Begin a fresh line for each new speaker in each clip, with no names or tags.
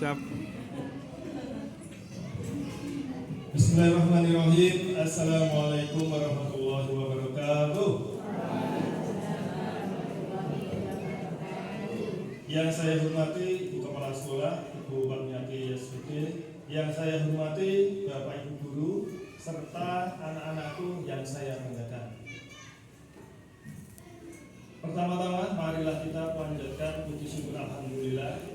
Siap.
Bismillahirrahmanirrahim. Assalamualaikum warahmatullahi wabarakatuh. Yang saya hormati Ibu Kepala Sekolah, Ibu Parmiati SPG, yang saya hormati Bapak Ibu Guru, serta anak-anakku yang saya banggakan. Pertama-tama, marilah kita panjatkan puji syukur alhamdulillah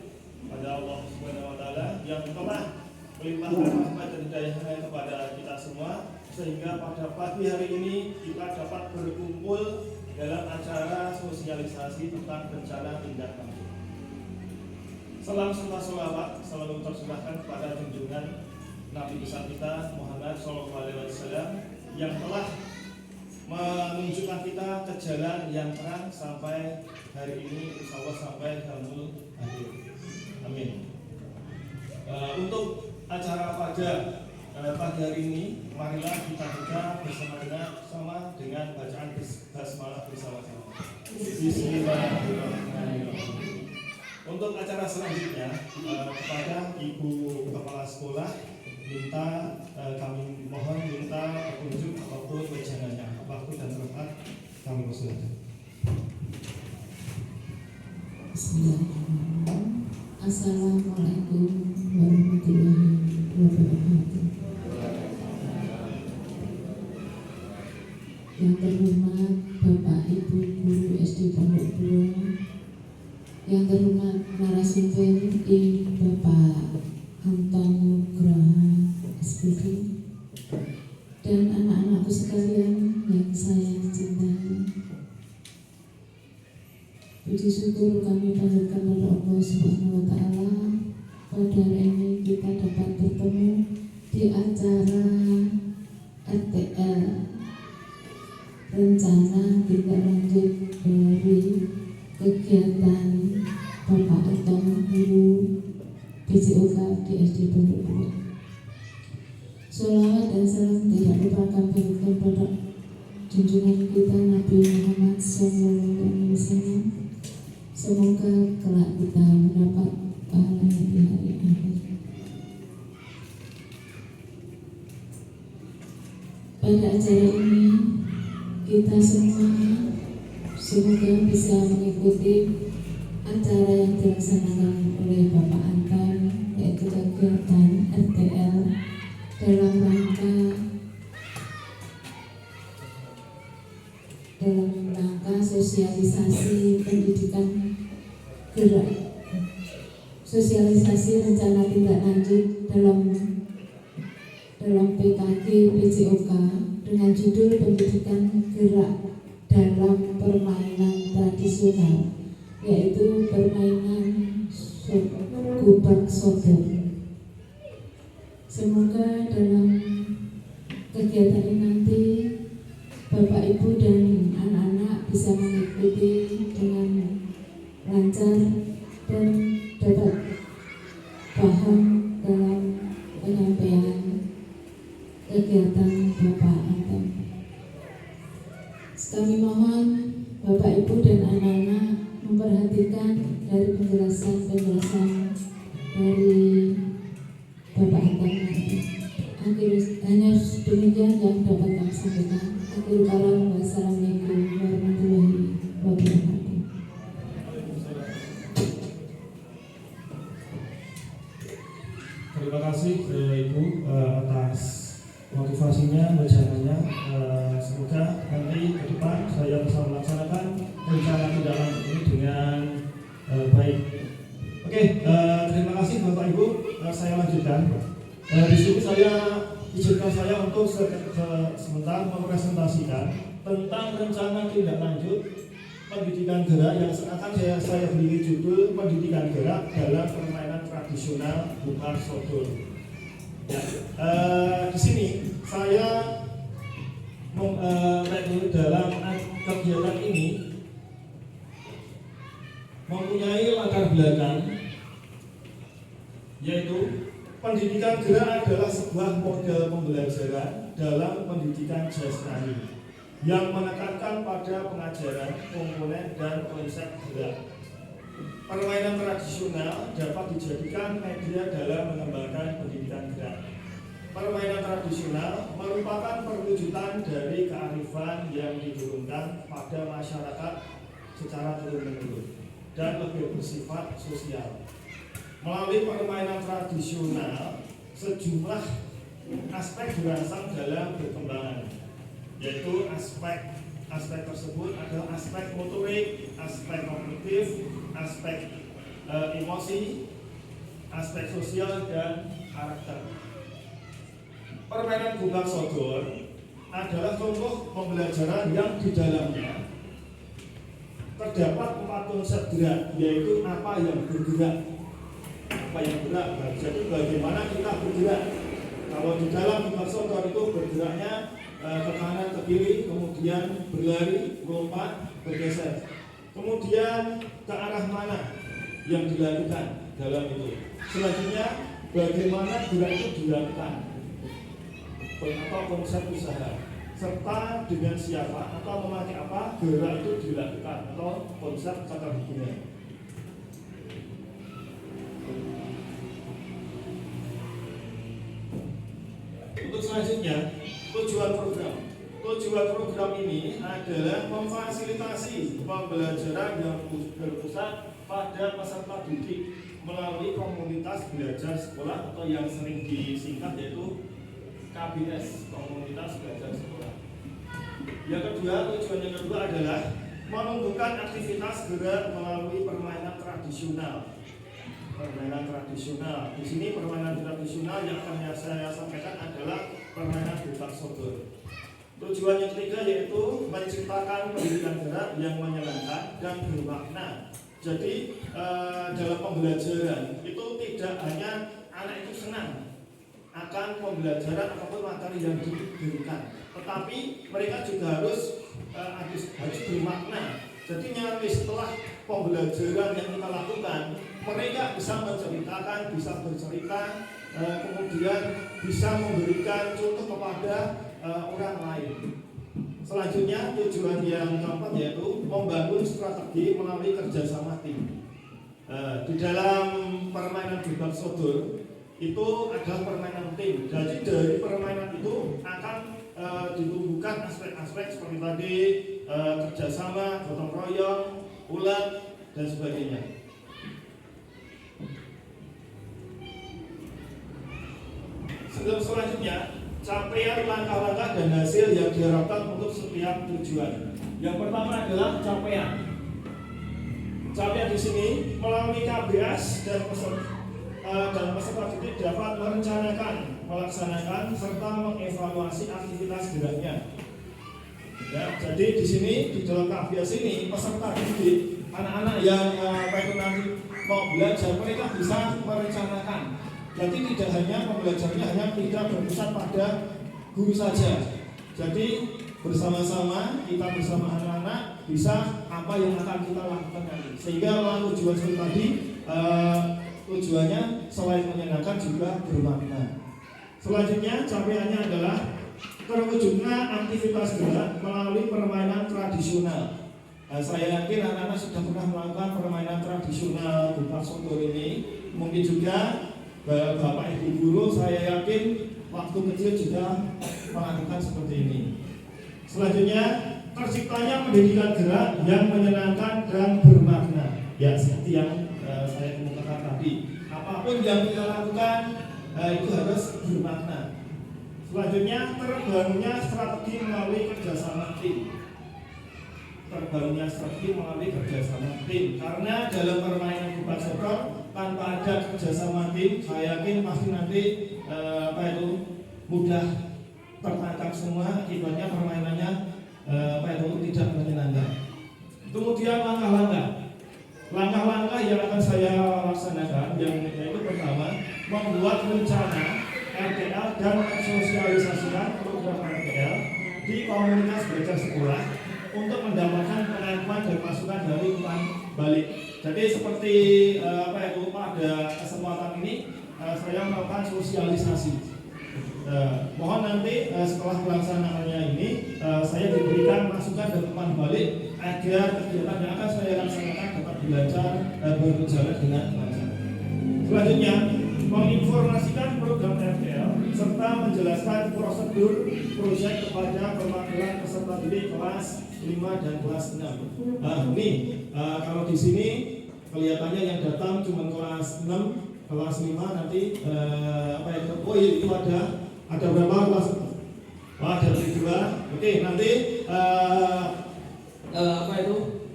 pada Allah Subhanahu wa taala yang telah melimpahkan rahmat dan hidayahnya kepada kita semua, sehingga pada pagi hari ini kita dapat berkumpul dalam acara sosialisasi tentang bencana tindak lanjut. Salam serta sholawat selalu tercurahkan kepada junjungan Nabi besar kita Muhammad SAW yang telah menunjukkan kita ke jalan yang terang sampai hari ini, insya Allah sampai yaumul akhir. Amin. Untuk acara pada pagi hari ini, marilah kita buka bersama dengan bacaan basmalah bersama-sama. Bismillahirrahmanirrahim. Untuk acara selanjutnya, kepada Ibu Kepala Sekolah kami mohon minta petunjuk apapun wejangannya, waktu dan tempat kami persilakan.
Bismillahirrahmanirrahim. Assalamualaikum warahmatullahi wabarakatuh. Yang terhormat Bapak Ibu Guru SD Pondok 2, yang terhormat narasumber Bapak Anton Nugraha SPG, dan anak-anakku sekalian yang saya cintai. Puji syukur kami panjatkan kepada Allah Subhanahu wa taala. Pada hari ini kita dapat bertemu di acara RTL, rencana tindak lanjut dari kegiatan Bapak Anton Guru PJOK di SD Pondok 2. Sholawat dan salam tidak lupa kami berikan pada junjungan kita Nabi Muhammad SAW. Semoga kelak kita mendapat pahala di hari akhir. Pada acara ini kita semua semoga bisa mengikuti acara yang dilaksanakan oleh Bapak Anton, yaitu kegiatan RTL dalam rangka sosialisasi pendidikan gerak, sosialisasi rencana tindak lanjut dalam PKG PJOK dengan judul pendidikan gerak dalam permainan tradisional, yaitu permainan gubak sodor. Semoga dalam kegiatan ini nanti Bapak Ibu dan anak-anak bisa mengikuti dengan lancar dan dapat paham dalam penyampaian kegiatan Bapak Anton. Kami mohon Bapak Ibu dan anak-anak memperhatikan dari penjelasan dari Bapak Anton nanti. Hanya demikian yang dapat kami sampaikan. Akhirul kalam, wassalamualaikum warahmatullahi wabarakatuh.
Terima kasih Ibu atas motivasinya, wejangannya. Semoga nanti ke depan saya bisa melaksanakan rencana tindak lanjut ini dengan baik. Oke, terima kasih Bapak Ibu. Saya lanjutkan. Di sini izinkan saya untuk sebentar mempresentasikan tentang rencana tindak lanjut pendidikan gerak yang akan saya beri judul pendidikan gerak dalam permainan tradisional gubak sodor. Ya, di sini saya dalam kegiatan ini mempunyai latar belakang, yaitu pendidikan gerak adalah sebuah model pembelajaran dalam pendidikan jasmani yang menekankan pada pengajaran komponen dan konsep gerak. permainan tradisional dapat dijadikan media dalam mengembangkan pendidikan gerak. Permainan tradisional merupakan perwujudan dari kearifan yang diturunkan pada masyarakat secara turun-temurun dan lebih bersifat sosial. Melalui permainan tradisional, sejumlah aspek dirangsang dalam perkembangan, yaitu aspek tersebut adalah aspek motorik, aspek kognitif, aspek emosi, aspek sosial, dan karakter. Permainan Gubak Sodor adalah contoh pembelajaran yang di dalamnya terdapat 4 konsep gerak, yaitu apa yang bergerak. Apa yang gerak, jadi bagaimana kita bergerak. Kalau di dalam Gubak Sodor itu bergeraknya ke kanan, ke kiri, kemudian berlari, melompat, bergeser. Kemudian ke arah mana yang dilakukan dalam itu. Selanjutnya bagaimana gerak itu dilakukan, atau konsep usaha, serta dengan siapa atau memakai apa gerak itu dilakukan, atau konsep catar hubungan. Untuk selanjutnya, tujuan program ini adalah memfasilitasi pembelajaran yang berpusat pada peserta didik melalui komunitas belajar sekolah, atau yang sering disingkat yaitu KBS, komunitas belajar sekolah. Tujuan yang kedua adalah menumbuhkan aktivitas gerak melalui permainan tradisional. Di sini permainan tradisional yang akan saya sampaikan adalah permainan Gubak Sodor. Tujuan yang ketiga yaitu menciptakan pendidikan gerak yang menyenangkan dan bermakna. Jadi dalam pembelajaran itu tidak hanya anak itu senang akan pembelajaran ataupun materi yang diberikan, tetapi mereka juga harus bermakna. Jadi nyari setelah pembelajaran yang kita lakukan, mereka bisa menceritakan, bisa bercerita, kemudian bisa memberikan contoh kepada orang lain. Selanjutnya tujuan yang keempat yaitu membangun strategi melalui kerjasama tim. Di dalam permainan Gubak Sodor itu adalah permainan tim. Jadi dari permainan itu akan ditumbuhkan aspek-aspek seperti tadi, kerjasama, gotong royong, ulat, dan sebagainya. Selanjutnya, capaian langkah-langkah dan hasil yang diharapkan untuk setiap tujuan. Yang pertama adalah capaian. Capaian di sini melalui KBS dan peserta didik dapat merencanakan, melaksanakan, serta mengevaluasi aktivitas geraknya. Ya, jadi di sini di dalam KBS ini peserta didik, anak-anak yang nanti mau belajar, mereka bisa merencanakan. Jadi tidak hanya pembelajarannya hanya tidak berpusat pada guru saja. Jadi bersama-sama kita bersama anak-anak bisa apa yang akan kita lakukan nanti. Sehingga tujuan seperti tadi tujuannya selain menyenangkan juga bermakna. Selanjutnya capaiannya adalah terwujudnya aktivitas gerak melalui permainan tradisional. Saya yakin anak-anak sudah pernah melakukan permainan tradisional Gubak Sodor ini. Mungkin juga Bapak Ibu guru saya yakin waktu kecil juga melakukan seperti ini. Selanjutnya terciptanya pendidikan gerak yang menyenangkan dan bermakna. Ya seperti yang saya kemukakan tadi, apapun yang kita lakukan itu harus bermakna. Selanjutnya terbangunnya strategi melalui kerjasama tim. Karena dalam permainan Gubak Sodor tanpa ada kerjasama tim, saya yakin pasti nanti mudah tertangkap semua, akibatnya permainannya tidak menyenangkan. Kemudian langkah-langkah yang akan saya laksanakan, yaitu pertama membuat rencana RTL dan mensosialisasikan program RTL di komunitas belajar sekolah untuk mendapatkan pengakuan dan masukan dari umpan balik. Jadi seperti pada kesempatan ini saya melakukan sosialisasi. Mohon nanti setelah pelaksanaannya ini saya diberikan masukan dan umpan balik agar kegiatan yang akan saya laksanakan dapat belajar berjalan dengan lancar. Selanjutnya, menginformasikan program RTL serta menjelaskan prosedur proyek kepada perwakilan peserta didik kelas 5 dan kelas 6. Kalau di sini kelihatannya yang datang cuma kelas 6, kelas 5 nanti itu ada berapa kelas? Ada 2. Oke, nanti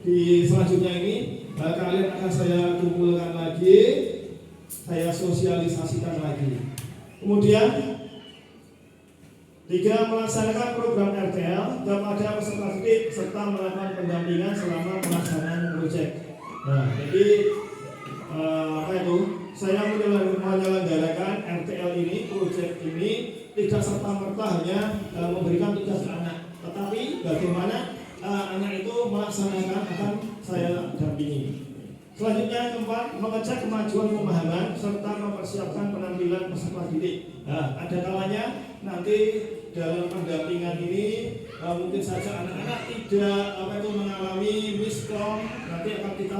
di selanjutnya ini kalian akan saya kumpulkan lagi, saya sosialisasikan lagi. Kemudian 3. Melaksanakan program RTL kepada peserta didik serta melakukan pendampingan selama pelaksanaan proyek. Jadi saya menyelenggarakan RTL ini, proyek ini tidak serta-merta hanya memberikan tugas ke anak, tetapi bagaimana anak itu melaksanakan akan saya dampingi. Selanjutnya 4. Mengecek kemajuan pemahaman serta mempersiapkan penampilan peserta didik. Ada kalanya nanti dalam pendampingan ini mungkin saja anak-anak tidak mengalami miskom, nanti akan kita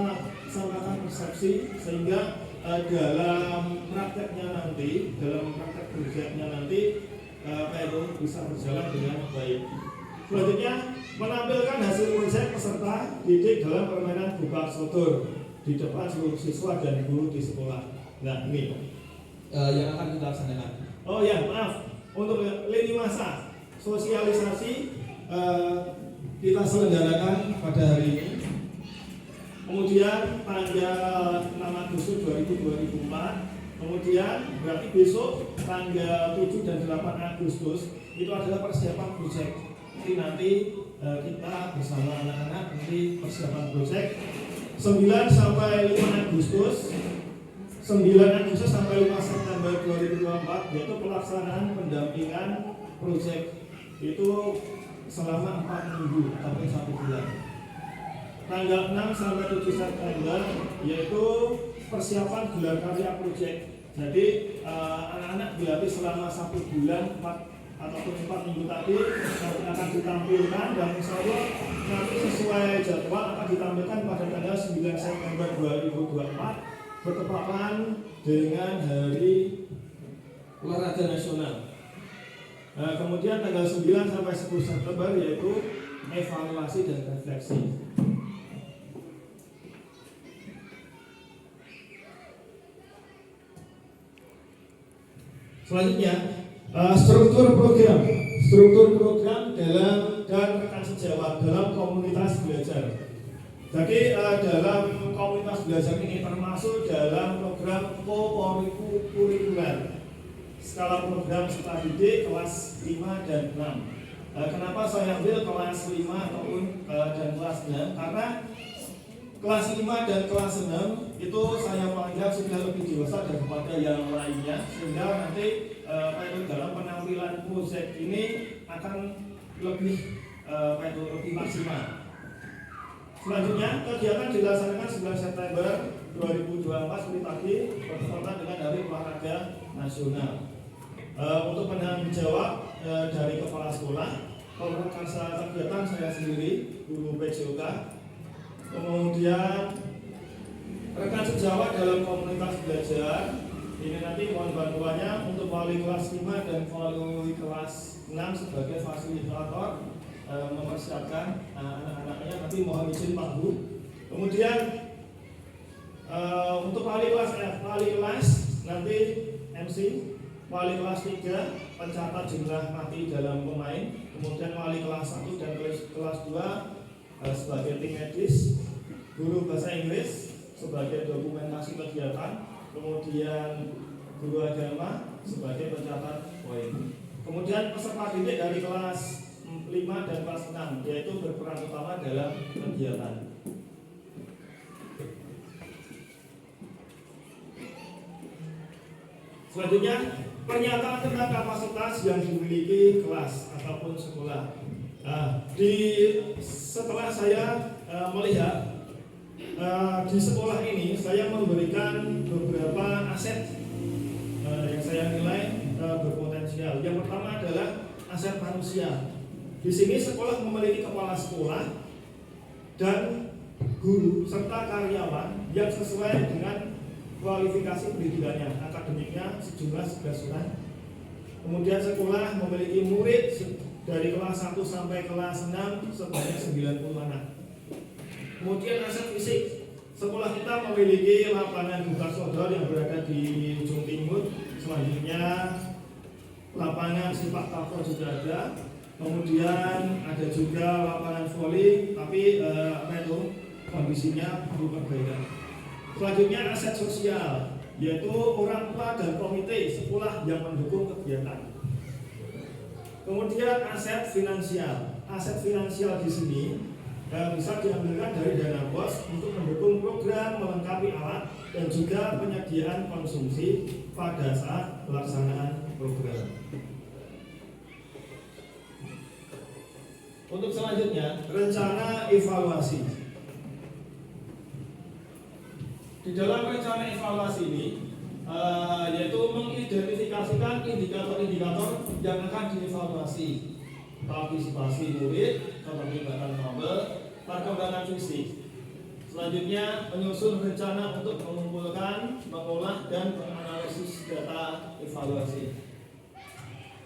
sampaikan persepsi sehingga dalam prakteknya nanti, dalam praktek proyeknya nanti bisa berjalan dengan baik. Selanjutnya, menampilkan hasil proyek peserta didik dalam permainan buka sotor di depan seluruh siswa dan guru di sekolah. Nah, ini yang akan kita laksanakan. Oh ya, maaf, untuk lini masa sosialisasi kita selenggarakan pada hari ini. Kemudian tanggal 6 Agustus 2004. Kemudian berarti besok tanggal 7 dan 8 Agustus itu adalah persiapan proyek. Jadi nanti kita bersama anak-anak nanti persiapan proyek 9 sampai 5 Agustus 9 Agustus sampai 5 September 2024 yaitu pelaksanaan pendampingan proyek itu selama 4 minggu sampai 1 bulan. Tanggal 6 sampai 7 September yaitu persiapan gelar karya proyek. Jadi anak-anak dilatih selama 1 bulan 4 ataupun 4 minggu tadi nanti akan ditampilkan dan insya Allah nanti sesuai jadwal akan ditampilkan pada tanggal 9 September 2024 bertepatan dengan Hari Olahraga Nasional. Kemudian tanggal 9 sampai 10 September yaitu evaluasi dan refleksi. Selanjutnya struktur program dalam dan rekan sejawat dalam komunitas belajar. Jadi dalam komunitas belajar ini termasuk dalam program co-kurikuler skala program peserta didik kelas 5 dan 6. Kenapa saya ambil kelas 5 ataupun dan kelas 6? Karena kelas 5 dan kelas 6 itu saya menganggap sudah lebih dewasa daripada yang lainnya, sehingga nanti dalam penampilan proyek ini akan lebih maksimal. Selanjutnya kegiatan dilaksanakan 9 September 2024 seperti tadi bertepatan dengan Hari Olahraga Nasional. Untuk penanggung jawab dari kepala sekolah, koordinasi kegiatan saya sendiri, guru PJOK. Kemudian rekan sejawat dalam komunitas belajar ini nanti mohon bantuannya untuk wali kelas 5 dan wali kelas 6 sebagai fasilitator mempersiapkan anak-anaknya, nanti mohon izin Pak Bu. Kemudian untuk wali kelas nanti MC, wali kelas 3 pencatat jumlah mati dalam pemain, kemudian wali kelas 1 dan kelas 2 sebagai tim medis, guru bahasa Inggris sebagai dokumentasi kegiatan, kemudian guru agama sebagai pencatat poin. Kemudian peserta didik dari kelas 5 dan kelas 6 yaitu berperan utama dalam kegiatan. Selanjutnya pernyataan tentang kapasitas yang dimiliki kelas ataupun sekolah. Setelah saya melihat di sekolah ini, saya memberikan beberapa aset yang saya nilai berpotensial. Yang pertama adalah aset manusia. Di sini sekolah memiliki kepala sekolah dan guru serta karyawan yang sesuai dengan kualifikasi pendidikannya, akademiknya sejumlah 11 orang. Kemudian sekolah memiliki murid dari kelas 1 sampai kelas 6 sebanyak 90 anak. Kemudian aset fisik, sekolah kita memiliki lapangan buka sodor yang berada di ujung timur. Selanjutnya lapangan sepak takraw juga ada. Kemudian ada juga lapangan voli, tapi kondisinya perlu perbaikan. Selanjutnya aset sosial, yaitu orang tua dan komite sekolah yang mendukung kegiatan. Kemudian aset finansial. Aset finansial di sini bisa diambilkan dari dana BOS untuk mendukung program, melengkapi alat, dan juga penyediaan konsumsi pada saat pelaksanaan program. Untuk selanjutnya, rencana evaluasi. Di dalam rencana evaluasi ini, yaitu mengidentifikasikan indikator-indikator yang akan dievaluasi, partisipasi murid, keterlibatan maba, perkembangan fisik. Selanjutnya, menyusun rencana untuk mengumpulkan, mengolah, dan menganalisis data evaluasi.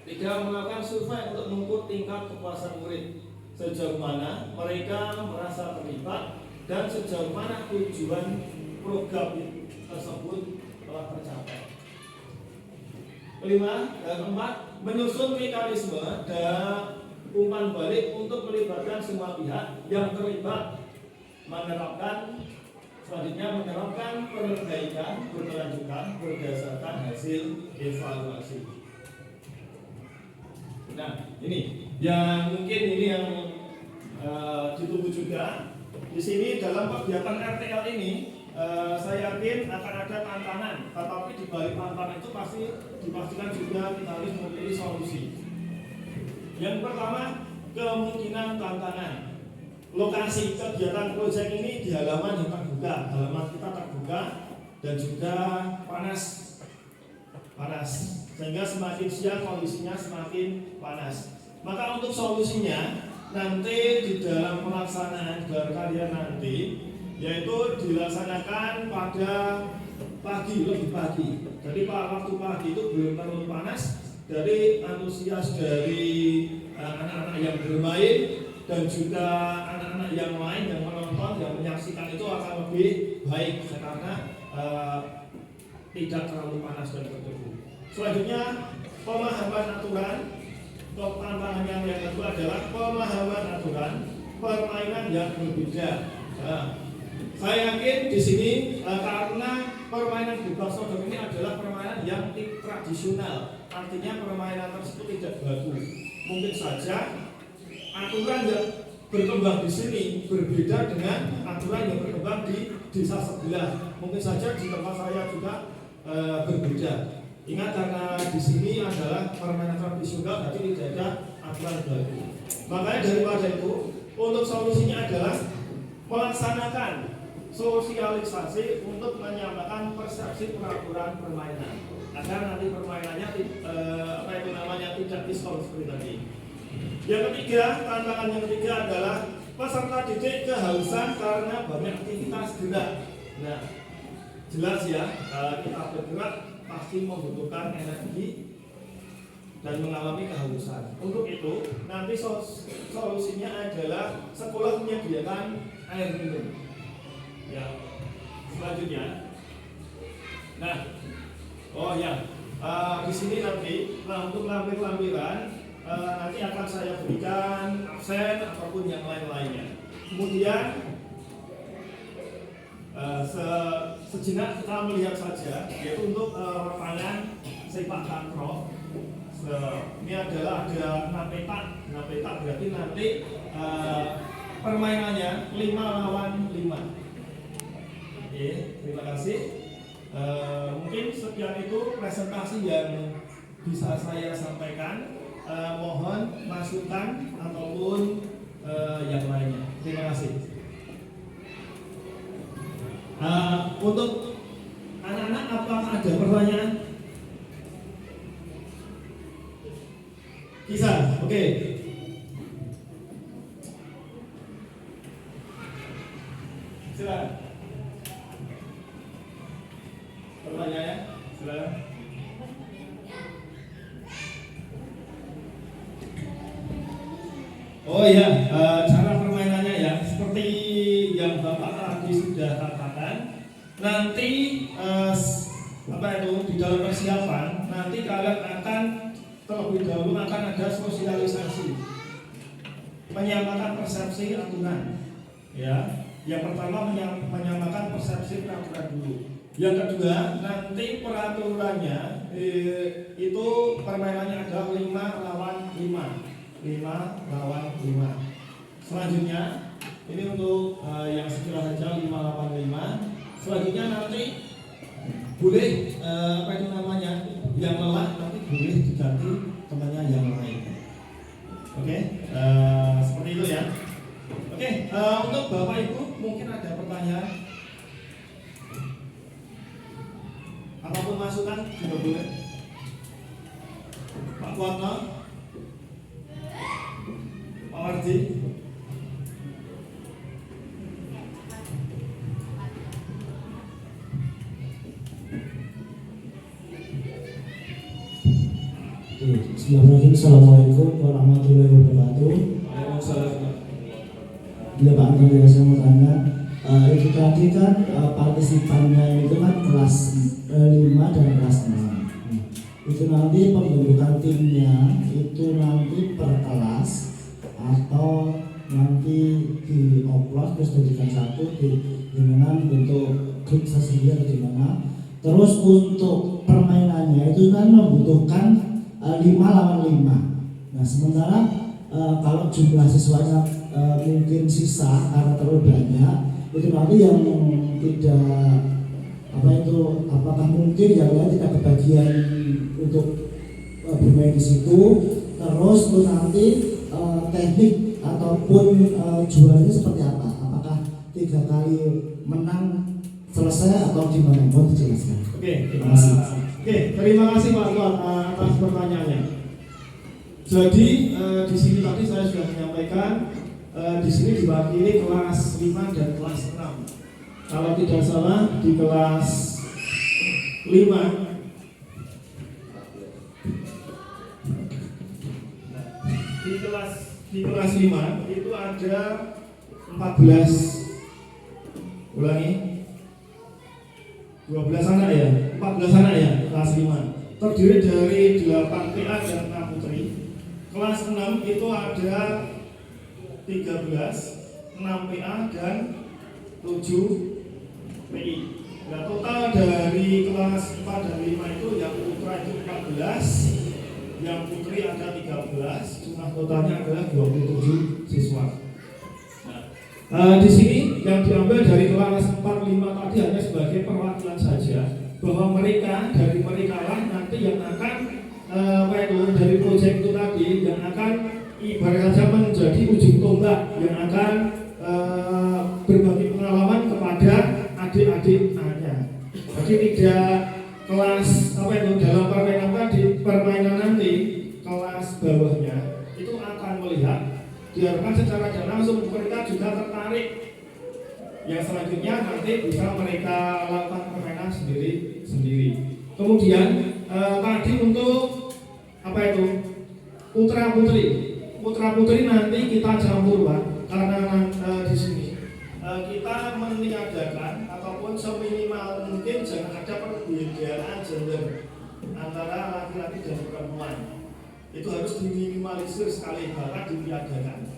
3. Melakukan survei untuk mengukur tingkat kepuasan murid, sejauh mana mereka merasa terlibat dan sejauh mana tujuan program tersebut telah tercapai. 5. Menyusun mekanisme dan umpan balik untuk melibatkan semua pihak yang terlibat, selanjutnya menerapkan perbaikan berkelanjutan berdasarkan hasil evaluasi. Nah, ini yang mungkin ditunggu juga. Di sini dalam kegiatan RTL ini, saya yakin akan ada tantangan, tetapi di balik tantangan itu pasti dipastikan juga kita harus memiliki solusi. Yang pertama, kemungkinan tantangan. Lokasi kegiatan proyek ini di halaman yang terbuka, halaman kita terbuka dan juga panas, sehingga semakin siang kondisinya semakin panas. Maka untuk solusinya nanti di dalam pelaksanaan gelar kalian nanti, yaitu dilaksanakan pada lebih pagi. Jadi waktu pagi itu belum terlalu panas, dari antusias dari anak-anak yang bermain dan juga anak-anak yang lain yang menonton, yang menyaksikan itu akan lebih baik karena tidak terlalu panas dan berdebu. Selanjutnya, pemahaman aturan. Tantangan yang kedua adalah pemahaman aturan permainan yang berbeda. Saya yakin di sini karena permainan buka sodor ini adalah permainan yang tradisional, artinya permainan tersebut tidak baku. Mungkin saja aturan yang berkembang di sini berbeda dengan aturan yang berkembang di desa sebelah. Mungkin saja di tempat saya juga berbeda. Ingat, karena di sini adalah permainan tradisional, jadi tidak ada aturan baku. Makanya daripada itu, untuk solusinya adalah melaksanakan sosialisasi untuk menyamakan persepsi peraturan permainan agar nanti permainannya tidak diskon seperti tadi. Yang ketiga, tantangan yang ketiga adalah peserta didik kehausan karena banyak aktivitas gerak. Nah, jelas ya, kita bergerak pasti membutuhkan energi dan mengalami kehausan. Untuk itu, nanti solusinya adalah sekolah menyediakan air minum. Ya, selanjutnya. Nah, di sini nanti untuk lampiran nanti akan saya berikan absen ataupun yang lain-lainnya. Kemudian sejenak kita melihat saja, yaitu untuk lapangan sepak takraw. Ini adalah ada 6 petak berarti nanti permainannya 5 lawan 5. Oke, terima kasih. Mungkin sekian itu presentasi yang bisa saya sampaikan. Mohon masukan ataupun yang lainnya. Terima kasih. Untuk anak-anak, apakah ada pertanyaan? Kisah, oke. Oh ya, cara permainannya ya, seperti yang Bapak tadi sudah katakan, nanti di dalam persiapan, nanti kalian akan terlebih dahulu akan ada sosialisasi, menyamakan persepsi aturan. Ya, yang pertama menyamakan persepsi peraturan dulu. Yang kedua, nanti peraturannya itu permainannya ada 5 lawan 5. 5 lawan 5. Selanjutnya ini untuk yang segera saja 5 lawan 5. Selanjutnya nanti boleh yang lelah nanti boleh diganti temannya yang lain. Oke, seperti itu ya. Oke, untuk Bapak Ibu mungkin ada pertanyaan apapun masukan juga boleh. Pak Kuatno, Pak Wardi.
Assalamualaikum warahmatullahi wabarakatuh. Ya Pak Antoni, saya mau tanya, itu tadi kan partisipannya itu kan kelas 5 dan kelas 6. Itu nanti pembentukan timnya itu nanti per kelas atau nanti dioplos terus dijadikan satu dengan bentuk grup sendiri atau gimana? Terus untuk permainannya itu kan membutuhkan 5 lawan 5. Nah sementara kalau jumlah siswanya mungkin sisa karena terlalu banyak, itu nanti yang tidak apakah mungkin yang lain tidak kebagian untuk bermain di situ. Terus itu nanti teknik ataupun juaranya seperti apa? Apakah 3 kali menang selesai atau gimana? Mohon dijelaskan. Terima kasih.
Terima kasih Pak Tuan atas pertanyaannya. Jadi di sini tadi saya sudah menyampaikan di sini diwakili kelas 5 dan kelas 6. Kalau tidak salah di kelas 5 di kelas 5 itu ada 14 ulangi 12 anak ya, 14 anak ya, kelas 5 terdiri dari 8 PA dan 6 putri. Kelas 6 itu ada 13, 6 PA dan 7 PI. Nah, total dari kelas 4 dan 5 itu yang putra itu 14, yang putri ada 13, jumlah totalnya adalah 27 siswa. Di sini yang diambil dari kelas 4, 5 tadi hanya sebagai perwakilan saja, bahwa dari mereka lah nanti yang akan dari proyek itu tadi yang akan ibarat saja menjadi ujung tombak yang akan berbagi pengalaman kepada adik-adiknya. Jadi tidak kelas dalam permainan nanti kelas bawahnya itu akan melihat, diharapkan secara tidak langsung mereka juga tertarik. Yang selanjutnya nanti bisa mereka lakukan permainan sendiri. Kemudian tadi untuk putra putri nanti kita campur Pak, karena di sini kita meniadakan ataupun seminimal mungkin jangan ada perbedaan gender antara laki-laki dan perempuan. Itu harus diminimalisir sekali, bahkan ditiadakan.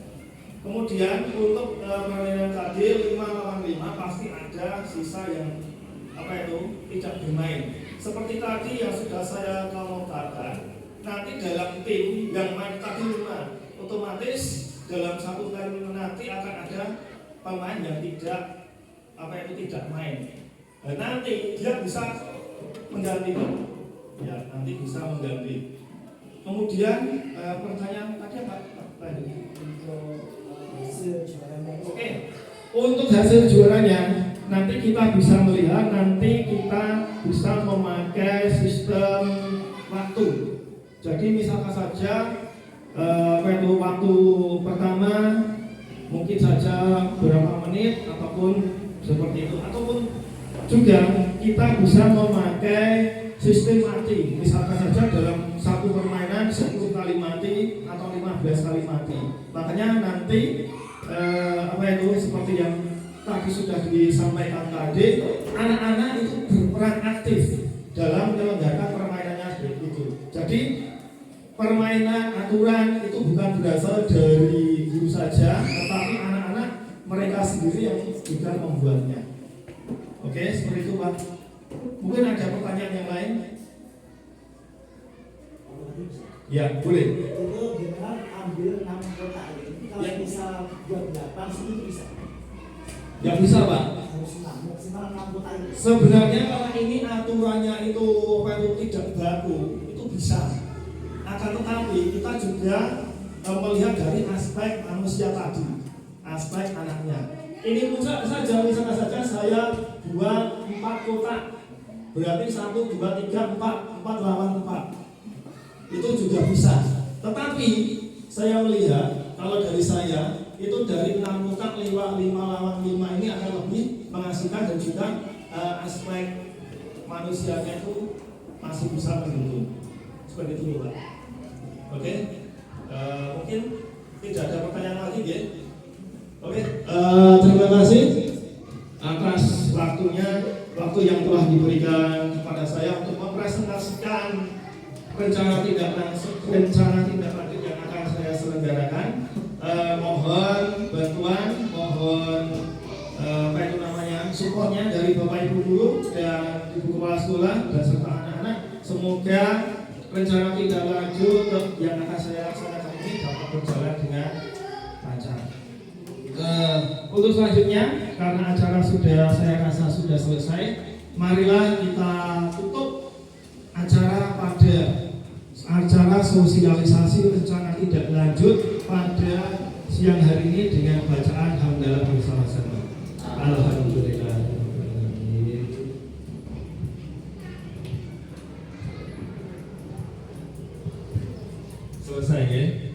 Kemudian untuk permainan tadi 5 lawan 5 pasti ada sisa yang tidak bermain. Seperti tadi yang sudah saya komentakan, nanti dalam tim yang main tadi 5, otomatis dalam satu kali nanti akan ada pemain yang tidak main. Dan nanti dia bisa mengganti. Ya, nanti bisa mengganti. Kemudian pertanyaan tadi apa? Oke, untuk hasil juaranya nanti kita bisa melihat, nanti kita bisa memakai sistem waktu. Jadi misalkan saja waktu pertama mungkin saja berapa menit ataupun seperti itu, ataupun juga kita bisa memakai sistem mati. Misalkan saja dalam satu permainan 10 kali mati atau 15 kali mati. Makanya nanti seperti yang tadi sudah disampaikan tadi, anak-anak itu berperan aktif dalam menyelenggarakan permainannya seperti itu. Jadi permainan aturan itu bukan berasal dari guru saja, tetapi anak-anak mereka sendiri yang juga membuatnya. Oke, seperti itu Pak. Mungkin ada pertanyaan yang lain? Ya, boleh.
Itu general ambil 6 kota ini. Kalau
Ya.
bisa buat 8 itu bisa.
Ya bisa Pak.
Harus 6, maksimal 6 kota ini.
Sebenarnya kalau ini aturannya itu tidak baku, itu bisa. Akan tetapi kita juga melihat dari aspek manusia tadi, aspek anaknya. Ini saja, misalnya saja saya buat 4 kotak, berarti 1, 2, 3, 4 lawan 4. Itu juga bisa. Tetapi saya melihat kalau dari saya itu dari 6 kotak 5 lawan 5 ini akan lebih mengasihkan dan juga aspek manusianya itu masih bisa mendukung. Seperti itu Pak. Oke, mungkin tidak ada pertanyaan lagi ya. Oke, terima kasih atas waktu yang telah diberikan kepada saya untuk mempresentasikan rencana tindak lanjut yang akan saya selenggarakan. Mohon bantuan, mohon supportnya dari Bapak Ibu guru dan Ibu Kepala Sekolah dan serta anak-anak. Semoga rencana tindak lanjut yang akan saya laksanakan ini dapat berjalan dengan lancar. Untuk selanjutnya, karena acara saya rasa sudah selesai, marilah kita tutup acara pada acara sosialisasi rencana tindak lanjut pada siang hari ini dengan bacaan hamdalah bersama-sama. Alhamdulillah. Selesai ya.